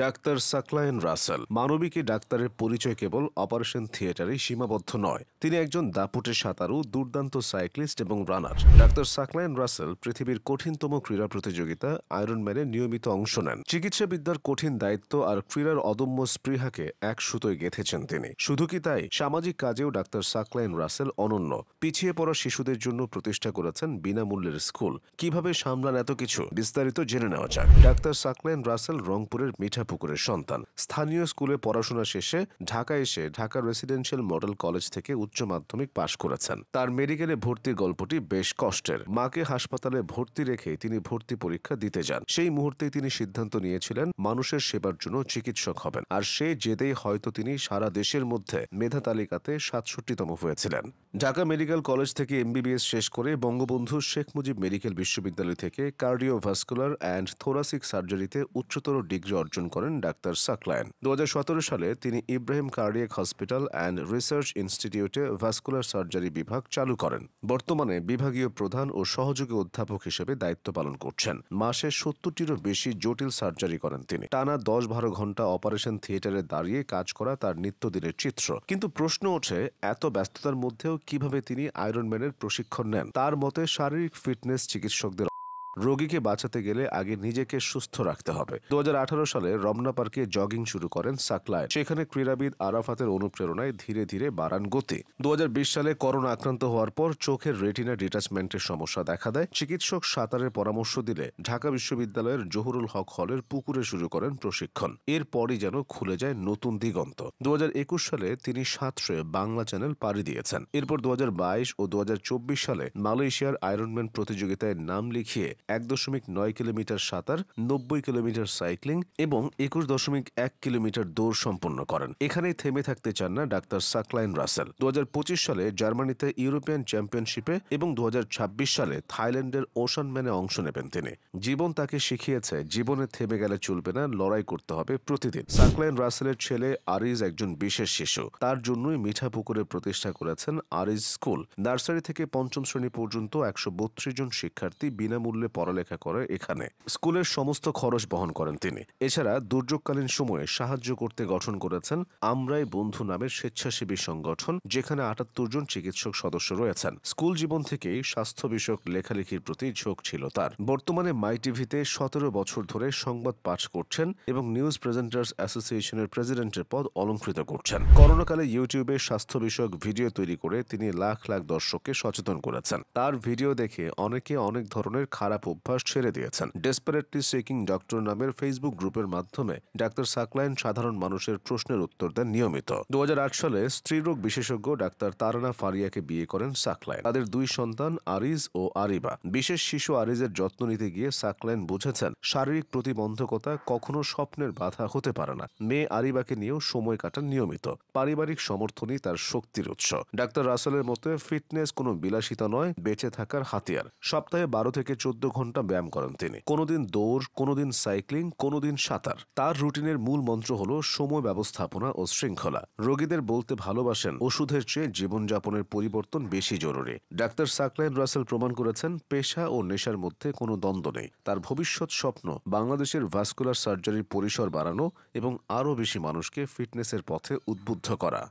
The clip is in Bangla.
ডাক্তার সাকলায়েন রাসেল মানবিকী ডাক্তারের পরিচয় কেবল অপারেশন থিয়েটারেই সীমাবদ্ধ নয়। তিনি একজন দাপুটে সাঁতারু, দুর্দান্ত সাইক্লিস্ট এবং রানার। ডাক্তার সাকলায়েন রাসেল পৃথিবীর কঠিনতম ক্রীড়া প্রতিযোগিতা আয়রনম্যানে নিয়মিত অংশ নেন। চিকিৎসাবিদ্যার কঠিন দায়িত্ব আর ক্রীড়ার অদম্য স্পৃহাকে এক সুতোয় গেঁথেছেন তিনি। শুধু কি তাই, সামাজিক কাজেও ডাক্তার সাকলায়েন রাসেল অনন্য। পিছিয়ে পড়া শিশুদের জন্য প্রতিষ্ঠা করেছেন বিনামূল্যের স্কুল। কিভাবে সামলান এত কিছু, বিস্তারিত জেনে নেওয়া যাক। ডাক্তার সাকলায়েন রাসেল রংপুরের মিঠাপুকুরের সন্তান। স্থানীয় স্কুলে পড়াশোনা শেষে ঢাকায় এসে ঢাকা রেসিডেন্সিয়াল মডেল কলেজ থেকে উচ্চ মাধ্যমিক পাশ করেছেন। তার মেডিকেলে ভর্তির গল্পটি বেশ কষ্টের। মাকে হাসপাতালে ভর্তি রেখে তিনি ভর্তি পরীক্ষা দিতে যান। সেই মুহূর্তেই তিনি সিদ্ধান্ত নিয়েছিলেন মানুষের সেবার জন্য চিকিৎসক হবেন। আর সে জেদেই হয়তো তিনি সারা দেশের মধ্যে মেধা তালিকাতে ৬৭তম হয়েছিলেন। ঢাকা মেডিকেল কলেজ থেকে এমবিবিএস শেষ করে বঙ্গবন্ধু শেখ মুজিব মেডিকেল বিশ্ববিদ্যালয় থেকে কার্ডিওভাস্কুলার অ্যান্ড থোরাসিক সার্জারিতে উচ্চতর ডিগ্রি অর্জন করেন ডাক্তার সাকলায়েন। ২০১৭ সালে তিনি Ibrahim cardiac hospital and research ইনস্টিটিউটে ভাস্কুলার সার্জারি বিভাগ চালু করেন। বর্তমানে বিভাগীয় প্রধান ও সহযোগী অধ্যাপক হিসেবে দায়িত্ব পালন করছেন। মাসে ৭০টিরও বেশি জটিল সার্জারি করেন তিনি। টানা ১০-১২ ঘন্টা অপারেশন থিয়েটারে দাঁড়িয়ে কাজ করা তার নিত্যদিনের চিত্র। কিন্তু প্রশ্ন ওঠে, এত ব্যস্ততার মধ্যেও কিভাবে তিনি আয়রনম্যানের প্রশিক্ষণ নেন? তার মতে, শারীরিক ফিটনেস চিকিৎসকদের রোগীকে বাঁচাতে গেলে আগে নিজেকে সুস্থ রাখতে হবে। ২০১৮ সালে রমনা পার্কে জগিং শুরু করেন সাকলায়েন। সেখানে ক্রীড়াবিদ আরাফাতের অনুপ্রেরণায় ধীরে ধীরে বাড়ান গতি। ২০২০ সালে করোনা আক্রান্ত হওয়ার পর চোখের রেটিনা ডিটাচমেন্টের সমস্যা দেখা দেয়। চিকিৎসক সাঁতারের পরামর্শ দিলে ঢাকা বিশ্ববিদ্যালয়ের জহুরুল হক হলের পুকুরে শুরু করেন প্রশিক্ষণ। এরপরই যেন খুলে যায় নতুন দিগন্ত। ২০২১ সালে তিনি সাঁতরে বাংলা চ্যানেল পাড়ি দিয়েছেন। এরপর ২০২২ ও ২০২৪ সালে মালয়েশিয়ার আয়রনম্যান প্রতিযোগিতায় নাম লিখিয়ে ১.৯ কিলোমিটার সাঁতার, ৯০ কিলোমিটার সাইক্লিং এবং ২১.১ কিলোমিটার দৌড় সম্পন্ন করেন। এখানেই থেমে থাকতে চান না ডাক্তার সাকলায়েন রাসেল। ২০২৫ সালে জার্মানিতে ইউরোপিয়ান চ্যাম্পিয়নশিপে এবং ২০২৬ সালে থাইল্যান্ডের ওশানম্যানে অংশ নেবেন তিনি। জীবন তাকে শিখিয়েছে, জীবনে থেমে গেলে চলবে না, লড়াই করতে হবে প্রতিদিন। সাকলায়েন রাসেলের ছেলে আরিজ একজন বিশেষ শিশু। তার জন্যই মিঠাপুকুরে প্রতিষ্ঠা করেছেন আরিজ স্কুল। নার্সারি থেকে পঞ্চম শ্রেণী পর্যন্ত ১৩২ জন শিক্ষার্থী বিনামূল্যে পড়ালেখা করে এখানে। স্কুলের সমস্ত খরচ বহন করেন তিনি। এছাড়া দুর্যোগকালীন সময়ে সাহায্য করতে গঠন করেছেন আমরাই বন্ধু নামের স্বেচ্ছাসেবী সংগঠন, যেখানে ৭৮ জন চিকিৎসক সদস্য রয়েছেন। স্কুল জীবন থেকেই স্বাস্থ্য বিষয়ক লেখালেখির প্রতি ঝোঁক ছিল তার। বর্তমানে মাই টিভিতে ১৭ বছর ধরে সংবাদ পাঠ করছেন এবং নিউজ প্রেজেন্টার্স অ্যাসোসিয়েশনের প্রেসিডেন্টের পদ অলংকৃত করছেন। করোনাকালে ইউটিউবে স্বাস্থ্য বিষয়ক ভিডিও তৈরি করে তিনি লাখ লাখ দর্শককে সচেতন করেছেন। তার ভিডিও দেখে অনেকে অনেক ধরনের খারাপ অভ্যাস ছেড়ে দিয়েছেন। ডেসপারেটলি সিকিং ডক্টর নামের ফেসবুক গ্রুপের মাধ্যমে ডাক্তার সাকলায়েন সাধারণ মানুষের প্রশ্নের উত্তর দেন নিয়মিত। ২০০৮ সালে স্ত্রীরোগ বিশেষজ্ঞ ডাক্তার তারানা ফারিয়াকে বিয়ে করেন সাকলায়েন। তাদের দুই সন্তান আরিজ ও আরিবা। বিশেষ শিশু আরিজের যত্ন নিতে গিয়ে সাকলায়েন বুঝেছেন শারীরিক প্রতিবন্ধকতা কখনো স্বপ্নের বাধা হতে পারে না। মেয়ে আরিবাকে নিয়েও সময় কাটান নিয়মিত। পারিবারিক সমর্থনই তার শক্তির উৎস। ডাক্তার রাসেলের মতে ফিটনেস কোনো বিলাসিতা নয়, বেঁচে থাকার হাতিয়ার। সপ্তাহে ১২ থেকে ১৪ ঘন্টা ব্যায়াম করেন তিনি। কোনোদিন দৌড়, কোনোদিন সাইক্লিং, কোনোদিন সাঁতার। তার রুটিনের মূল মন্ত্র হলো সময় ব্যবস্থাপনা ও শৃঙ্খলা। রোগীদের বলতে ভালোবাসেন, ওষুধের চেয়ে জীবনযাপনের পরিবর্তন বেশি জরুরি। ডাক্তার সাকলায়েন রাসেল প্রমাণ করেছেন পেশা ও নেশার মধ্যে কোনো দ্বন্দ্ব নেই। তার ভবিষ্যৎ স্বপ্ন বাংলাদেশের ভাস্কুলার সার্জারির পরিসর বাড়ানো এবং আরও বেশি মানুষকে ফিটনেসের পথে উদ্বুদ্ধ করা।